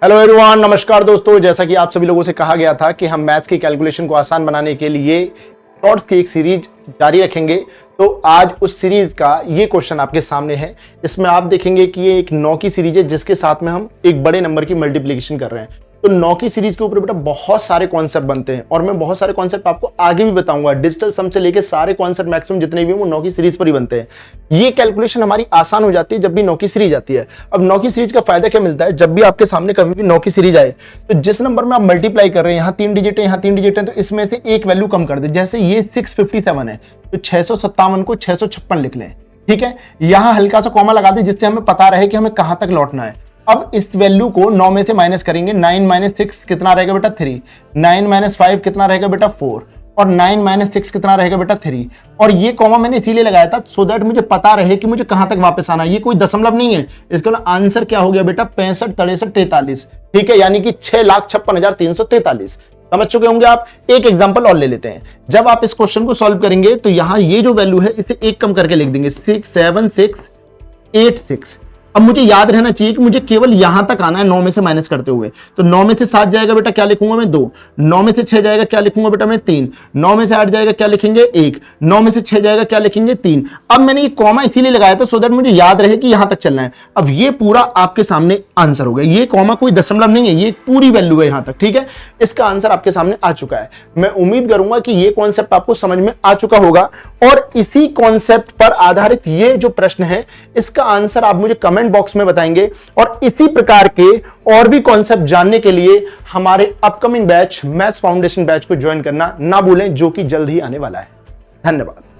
Hello everyone, नमस्कार दोस्तों। जैसा कि आप सभी लोगों से कहा गया था कि हम मैथ्स की कैलकुलेशन को आसान बनाने के लिए शॉर्ट्स की एक सीरीज जारी रखेंगे, तो आज उस सीरीज का ये क्वेश्चन आपके सामने है। इसमें आप देखेंगे कि ये एक 9 की सीरीज है जिसके साथ में हम एक बड़े नंबर की मल्टीप्लिकेशन कर रहे हैं। तो 9 की सीरीज के ऊपर बेटा बहुत सारे कॉन्सेप्ट बनते हैं और मैं बहुत सारे कॉन्सेप्ट आपको आगे भी बताऊंगा। डिजिटल सम से लेके सारे कॉन्सेप्ट मैक्सिमम जितने भी हैं वो 9 की सीरीज पर ही बनते हैं। ये कैलकुलेशन हमारी आसान हो जाती है जब भी 9 की सीरीज आती है। अब 9 की सीरीज का फायदा क्या मिलता है, जब भी आपके सामने कभी भी 9 की सीरीज आए तो जिस नंबर में आप मल्टीप्लाई कर रहे हैं, यहाँ 3 डिजिट है, यहाँ 3 डिजिट है, तो इसमें से एक वैल्यू कम कर दे। जैसे ये 657 है तो 657 को 656 लिख लें, ठीक है। यहां हल्का सा कॉमा लगा दे जिससे हमें पता रहे कि हमें कहां तक लौटना है। अब इस वैल्यू को 9 में से माइनस करेंगे। 9 माइनस 6 कितना रहेगा बेटा 3, 9 माइनस 5 कितना रहेगा बेटा 4 और 9 माइनस 6 कितना रहेगा बेटा 3। और ये कॉमा मैंने इसीलिए लगाया था सो दैट मुझे पता रहे कि मुझे कहां तक वापस आना है। ये कोई दशमलव नहीं है, इसका आंसर क्या हो गया बेटा 65, 63, 43, ठीक है, यानी कि 6,56,343। समझ चुके होंगे आप। एक एग्जांपल और ले लेते हैं। जब आप इस क्वेश्चन को सॉल्व करेंगे तो यहां ये जो वैल्यू है इसे एक कम करके लिख देंगे 67686। अब मुझे याद रहना चाहिए कि मुझे केवल यहां तक आना है 9 में से माइनस करते हुए। तो 9 में से 7 जाएगा बेटा क्या लिखूंगा मैं 2, 9 में से 6 जाएगा क्या लिखूंगा बेटा मैं 3, 9 में से 8 जाएगा क्या लिखेंगे 1, 9 में से 6 जाएगा क्या लिखेंगे 3। अब मैंने ये कॉमा इसीलिए लगाया था सो दैट मुझे याद रहे कि यहां तक चलना है। अब ये पूरा आपके सामने आंसर हो गया। ये कॉमा कोई दशमलव नहीं है, ये पूरी वैल्यू है यहां तक, ठीक है। इसका आंसर आपके सामने आ चुका है। मैं उम्मीद करूंगा कि ये कॉन्सेप्ट आपको समझ में आ चुका होगा और इसी कॉन्सेप्ट पर आधारित ये जो प्रश्न है इसका आंसर आप मुझे कमेंट बॉक्स में बताएंगे। और इसी प्रकार के और भी कॉन्सेप्ट जानने के लिए हमारे upcoming batch maths foundation batch को ज्वाइन करना ना भूलें, जो कि जल्द ही आने वाला है। धन्यवाद।